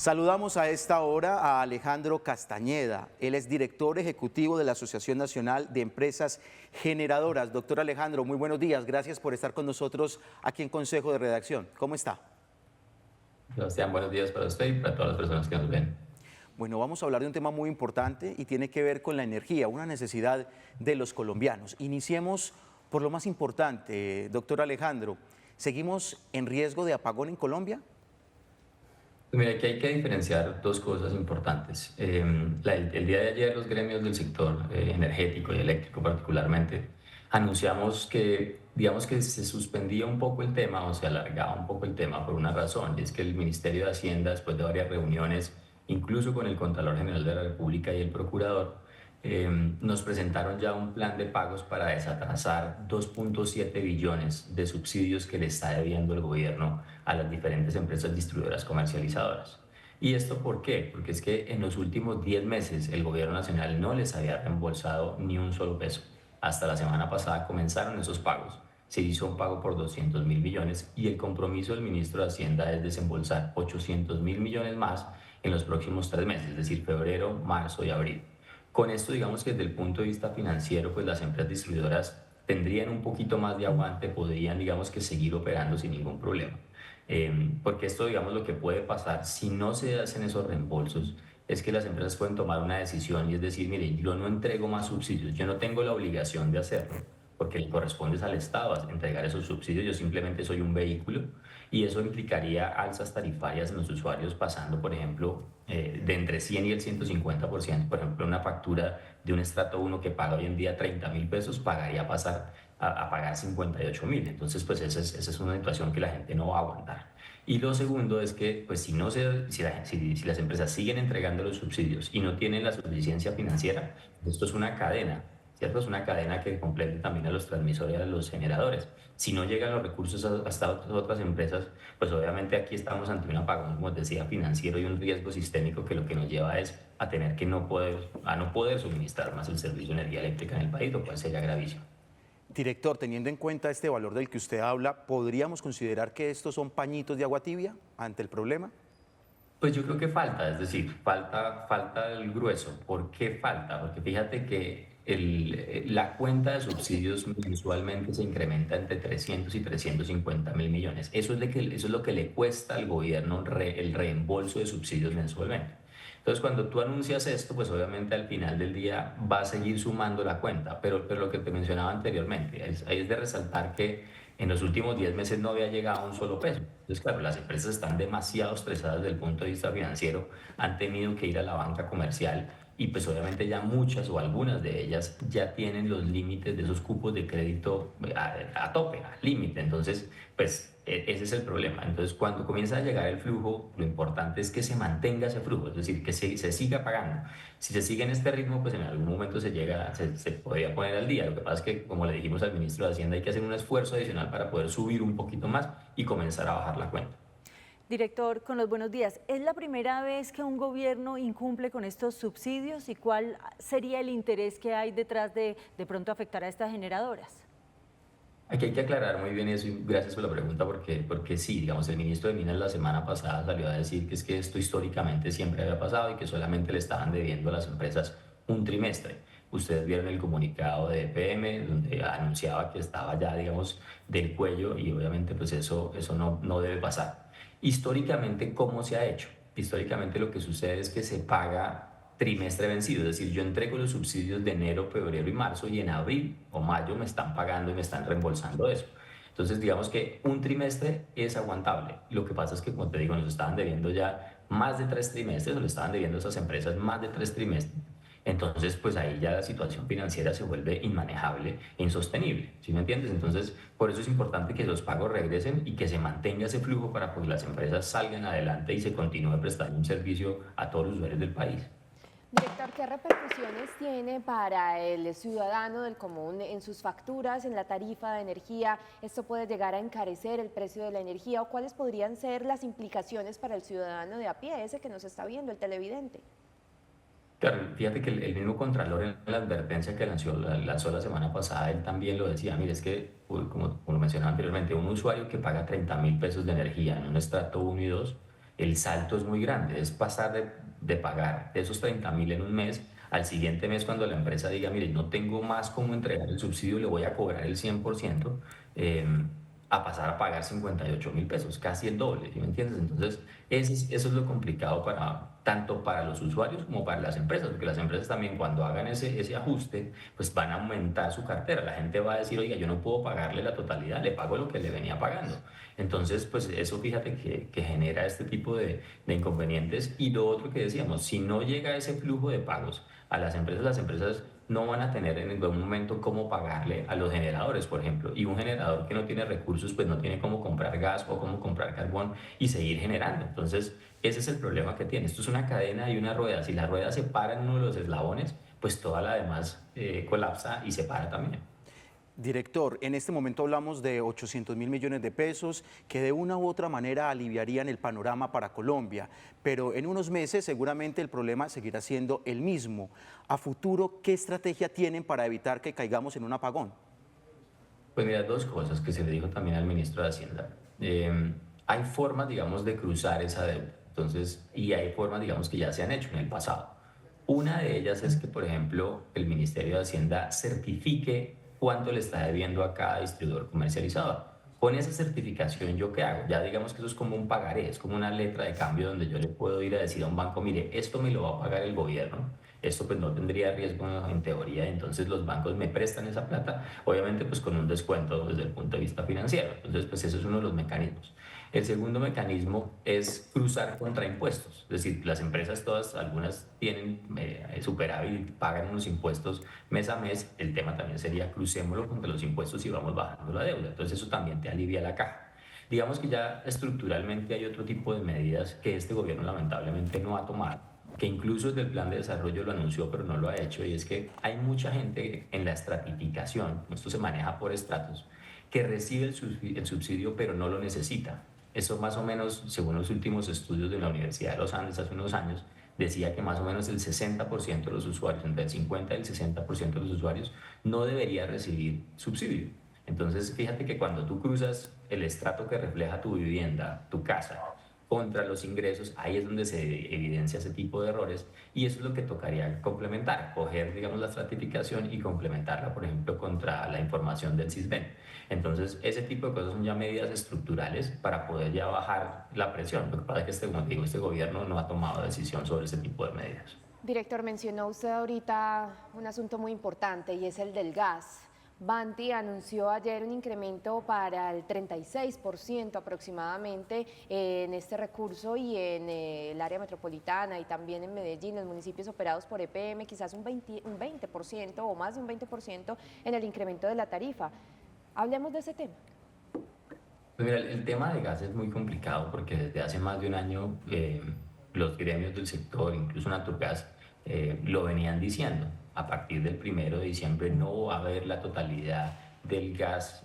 Saludamos a esta hora a Alejandro Castañeda. Él es director ejecutivo de la Asociación Nacional de Empresas Generadoras. Doctor Alejandro, muy buenos días. Gracias por estar con nosotros aquí en Consejo de Redacción. ¿Cómo está? Sebastián, buenos días para usted y para todas las personas que nos ven. Bueno, vamos a hablar de un tema muy importante y tiene que ver con la energía, una necesidad de los colombianos. Iniciemos por lo más importante, doctor Alejandro. ¿Seguimos en riesgo de apagón en Colombia? Pues mira, aquí hay que diferenciar dos cosas importantes. El día de ayer los gremios del sector energético y eléctrico particularmente anunciamos que, digamos que se suspendía un poco el tema o se alargaba un poco el tema por una razón, y es que el Ministerio de Hacienda, después de varias reuniones, incluso con el Contralor General de la República y el Procurador, nos presentaron ya un plan de pagos para desatrasar 2.7 billones de subsidios que le está debiendo el gobierno a las diferentes empresas distribuidoras comercializadoras. ¿Y esto por qué? Porque es que en los últimos 10 meses el gobierno nacional no les había reembolsado ni un solo peso. Hasta la semana pasada comenzaron esos pagos. Se hizo un pago por 200.000 millones y el compromiso del ministro de Hacienda es desembolsar 800.000 millones más en los próximos 3 meses, es decir, febrero, marzo y abril. Con esto, digamos que desde el punto de vista financiero, pues las empresas distribuidoras tendrían un poquito más de aguante, podrían, digamos que seguir operando sin ningún problema. Porque esto, digamos, lo que puede pasar si no se hacen esos reembolsos es que las empresas pueden tomar una decisión y es decir, mire, yo no entrego más subsidios, yo no tengo la obligación de hacerlo, porque le corresponde al Estado entregar esos subsidios, yo simplemente soy un vehículo y eso implicaría alzas tarifarias en los usuarios pasando, por ejemplo, de entre 100 y el 150%, por ejemplo, una factura de un estrato 1 que paga hoy en día 30.000 pesos, pagaría pasar a pagar 58.000. Entonces, pues esa es una situación que la gente no va a aguantar. Y lo segundo es que, pues si las empresas siguen entregando los subsidios y no tienen la suficiencia financiera, esto es una cadena, ¿cierto? Es una cadena que complete también a los transmisores y a los generadores. Si no llegan los recursos hasta otras empresas, pues obviamente aquí estamos ante un apagón, como decía, financiero y un riesgo sistémico que lo que nos lleva es a tener que no poder suministrar más el servicio de energía eléctrica en el país, lo cual sería gravísimo. Director, teniendo en cuenta este valor del que usted habla, ¿podríamos considerar que estos son pañitos de agua tibia ante el problema? Pues yo creo que falta, es decir, falta el grueso. ¿Por qué falta? Porque fíjate que la cuenta de subsidios mensualmente se incrementa entre 300 y 350.000 millones. Eso es lo que le cuesta al gobierno el reembolso de subsidios mensualmente. Entonces, cuando tú anuncias esto, pues obviamente al final del día va a seguir sumando la cuenta, pero lo que te mencionaba anteriormente, ahí es de resaltar que en los últimos 10 meses no había llegado un solo peso. Entonces, claro, las empresas están demasiado estresadas desde el punto de vista financiero, han tenido que ir a la banca comercial y pues obviamente ya muchas o algunas de ellas ya tienen los límites de esos cupos de crédito a tope, al límite. Entonces, pues ese es el problema. Entonces, cuando comienza a llegar el flujo, lo importante es que se mantenga ese flujo, es decir, que se siga pagando. Si se sigue en este ritmo, pues en algún momento se podría poner al día. Lo que pasa es que, como le dijimos al ministro de Hacienda, hay que hacer un esfuerzo adicional para poder subir un poquito más y comenzar a bajar la cuenta. Director, con los buenos días. ¿Es la primera vez que un gobierno incumple con estos subsidios y cuál sería el interés que hay detrás de pronto afectar a estas generadoras? Aquí hay que aclarar muy bien eso y gracias por la pregunta porque sí, digamos, el ministro de Minas la semana pasada salió a decir que es que esto históricamente siempre había pasado y que solamente le estaban debiendo a las empresas un trimestre. Ustedes vieron el comunicado de EPM donde anunciaba que estaba ya, digamos, del cuello y obviamente pues eso no debe pasar. Históricamente, ¿cómo se ha hecho? Históricamente lo que sucede es que se paga trimestre vencido, es decir, yo entrego los subsidios de enero, febrero y marzo y en abril o mayo me están pagando y me están reembolsando eso. Entonces, digamos que un trimestre es aguantable. Lo que pasa es que, como te digo, nos estaban debiendo ya más de 3 trimestres o le estaban debiendo a esas empresas más de 3 trimestres. Entonces, pues ahí ya la situación financiera se vuelve inmanejable e insostenible, ¿sí me entiendes? Entonces, por eso es importante que los pagos regresen y que se mantenga ese flujo para que las empresas salgan adelante y se continúe prestando un servicio a todos los usuarios del país. Director, ¿qué repercusiones tiene para el ciudadano del común en sus facturas, en la tarifa de energía? ¿Esto puede llegar a encarecer el precio de la energía o cuáles podrían ser las implicaciones para el ciudadano de a pie, ese que nos está viendo, el televidente? Claro, fíjate que el mismo Contralor en la advertencia que lanzó la semana pasada, él también lo decía, mire, es que, como lo mencionaba anteriormente, un usuario que paga 30.000 pesos de energía en un estrato 1 y 2 el salto es muy grande, es pasar de pagar esos 30.000 en un mes al siguiente mes cuando la empresa diga, mire, no tengo más cómo entregar el subsidio, le voy a cobrar el 100%, eh, a pasar a pagar 58.000 pesos, casi el doble, ¿sí me entiendes? Entonces, eso es lo complicado tanto para los usuarios como para las empresas, porque las empresas también cuando hagan ese ajuste, pues van a aumentar su cartera. La gente va a decir, oiga, yo no puedo pagarle la totalidad, le pago lo que le venía pagando. Entonces, pues eso fíjate que genera este tipo de inconvenientes. Y lo otro que decíamos, si no llega ese flujo de pagos a las empresas no van a tener en ningún momento cómo pagarle a los generadores, por ejemplo. Y un generador que no tiene recursos, pues no tiene cómo comprar gas o cómo comprar carbón y seguir generando. Entonces, ese es el problema que tiene. Esto es una cadena y una rueda. Si la rueda se para en uno de los eslabones, pues toda la demás colapsa y se para también. Director, en este momento hablamos de 800.000 millones de pesos que de una u otra manera aliviarían el panorama para Colombia, pero en unos meses seguramente el problema seguirá siendo el mismo. A futuro, ¿qué estrategia tienen para evitar que caigamos en un apagón? Pues mira, dos cosas que se le dijo también al ministro de Hacienda. Hay formas, digamos, de cruzar esa deuda. Entonces, y hay formas, digamos, que ya se han hecho en el pasado. Una de ellas es que, por ejemplo, el Ministerio de Hacienda certifique cuánto le está debiendo a cada distribuidor comercializador. Con esa certificación, ¿yo qué hago? Ya digamos que eso es como un pagaré, es como una letra de cambio donde yo le puedo ir a decir a un banco, mire, esto me lo va a pagar el gobierno, esto pues no tendría riesgo en teoría, entonces los bancos me prestan esa plata, obviamente pues con un descuento desde el punto de vista financiero. Entonces pues eso es uno de los mecanismos. El segundo mecanismo es cruzar contra impuestos, es decir, las empresas todas, algunas tienen superávit y pagan unos impuestos mes a mes. El tema también sería crucémoslo contra los impuestos y vamos bajando la deuda, entonces eso también te alivia la caja. Digamos que ya estructuralmente hay otro tipo de medidas que este gobierno lamentablemente no ha tomado, que incluso desde el plan de desarrollo lo anunció pero no lo ha hecho, y es que hay mucha gente en la estratificación, esto se maneja por estratos, que recibe el subsidio pero no lo necesita. Eso más o menos, según los últimos estudios de la Universidad de los Andes hace unos años, decía que más o menos el 60% de los usuarios, entre el 50 y el 60% de los usuarios, no debería recibir subsidio. Entonces, fíjate que cuando tú cruzas el estrato que refleja tu vivienda, tu casa, contra los ingresos, ahí es donde se evidencia ese tipo de errores, y eso es lo que tocaría complementar, coger, digamos, la estratificación y complementarla, por ejemplo, contra la información del Sisbén. Entonces, ese tipo de cosas son ya medidas estructurales para poder ya bajar la presión. Lo que pasa es que como digo, este gobierno no ha tomado decisión sobre ese tipo de medidas. Director, mencionó usted ahorita un asunto muy importante y es el del gas. Banti anunció ayer un incremento para el 36% aproximadamente en este recurso y en el área metropolitana y también en Medellín, los municipios operados por EPM, quizás un 20% o más de un 20% en el incremento de la tarifa. Hablemos de ese tema. Pues mira, el tema de gas es muy complicado porque desde hace más de un año los gremios del sector, incluso Naturgas, lo venían diciendo. A partir del 1 de diciembre no va a haber la totalidad del gas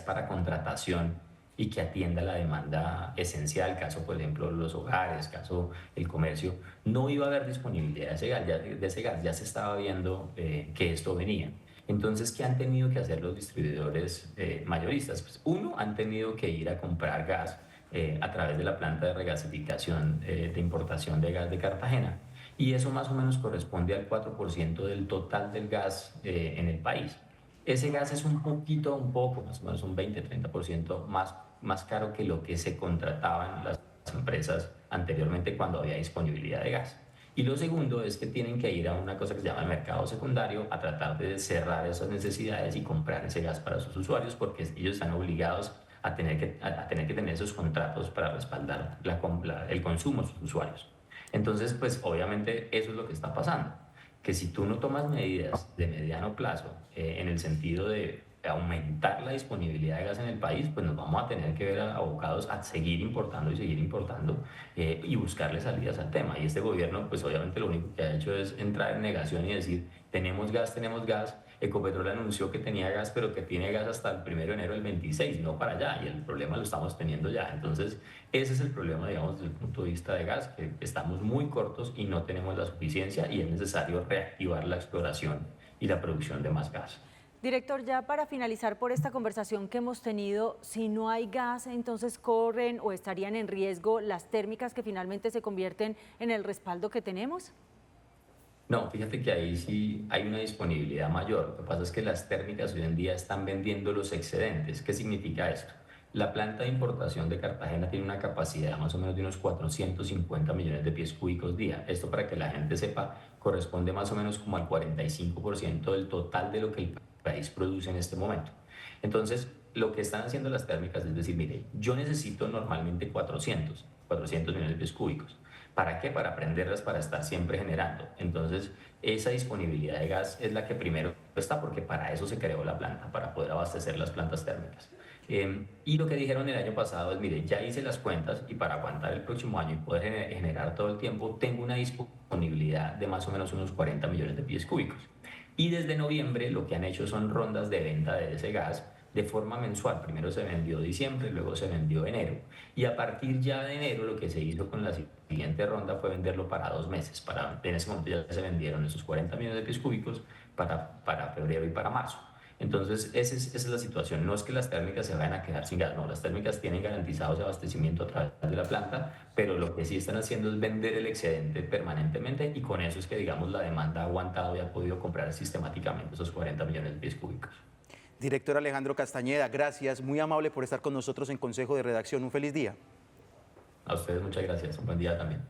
para contratación y que atienda la demanda esencial, caso por ejemplo los hogares, caso el comercio. No iba a haber disponibilidad de ese gas, ya se estaba viendo que esto venía. Entonces, ¿qué han tenido que hacer los distribuidores mayoristas? Pues uno, han tenido que ir a comprar gas a través de la planta de regasificación de importación de gas de Cartagena. Y eso más o menos corresponde al 4% del total del gas en el país. Ese gas es un poco, más o menos un 20-30% más caro que lo que se contrataban las empresas anteriormente cuando había disponibilidad de gas. Y lo segundo es que tienen que ir a una cosa que se llama el mercado secundario a tratar de cerrar esas necesidades y comprar ese gas para sus usuarios, porque ellos están obligados a tener que tener esos contratos para respaldar el consumo de sus usuarios. Entonces, pues obviamente eso es lo que está pasando, que si tú no tomas medidas de mediano plazo en el sentido de aumentar la disponibilidad de gas en el país, pues nos vamos a tener que ver abocados a seguir importando y buscarle salidas al tema. Y este gobierno, pues obviamente lo único que ha hecho es entrar en negación y decir, tenemos gas. Ecopetrol anunció que tenía gas, pero que tiene gas hasta el 1 de enero del 26, no para allá, y el problema lo estamos teniendo ya. Entonces, ese es el problema, digamos, desde el punto de vista de gas, que estamos muy cortos y no tenemos la suficiencia y es necesario reactivar la exploración y la producción de más gas. Director, ya para finalizar por esta conversación que hemos tenido, si no hay gas, entonces corren o estarían en riesgo las térmicas que finalmente se convierten en el respaldo que tenemos. No, fíjate que ahí sí hay una disponibilidad mayor. Lo que pasa es que las térmicas hoy en día están vendiendo los excedentes. ¿Qué significa esto? La planta de importación de Cartagena tiene una capacidad más o menos de unos 450 millones de pies cúbicos día. Esto, para que la gente sepa, corresponde más o menos como al 45% del total de lo que el país produce en este momento. Entonces, lo que están haciendo las térmicas es decir, mire, yo necesito normalmente 400 millones de pies cúbicos. ¿Para qué? Para prenderlas, para estar siempre generando. Entonces, esa disponibilidad de gas es la que primero está, porque para eso se creó la planta, para poder abastecer las plantas térmicas. Y lo que dijeron el año pasado es, mire, ya hice las cuentas y para aguantar el próximo año y poder generar todo el tiempo, tengo una disponibilidad de más o menos unos 40 millones de pies cúbicos. Y desde noviembre lo que han hecho son rondas de venta de ese gas de forma mensual. Primero se vendió diciembre, luego se vendió enero. Y a partir ya de enero lo que se hizo con la siguiente ronda fue venderlo para 2 meses. En ese momento ya se vendieron esos 40 millones de pies cúbicos para febrero y para marzo. Entonces, esa es la situación. No es que las térmicas se vayan a quedar sin gas, no, las térmicas tienen garantizado ese abastecimiento a través de la planta, pero lo que sí están haciendo es vender el excedente permanentemente y con eso es que, digamos, la demanda ha aguantado y ha podido comprar sistemáticamente esos 40 millones de pies cúbicos. Director Alejandro Castañeda, gracias, muy amable por estar con nosotros en Consejo de Redacción. Un feliz día. A ustedes muchas gracias, un buen día también.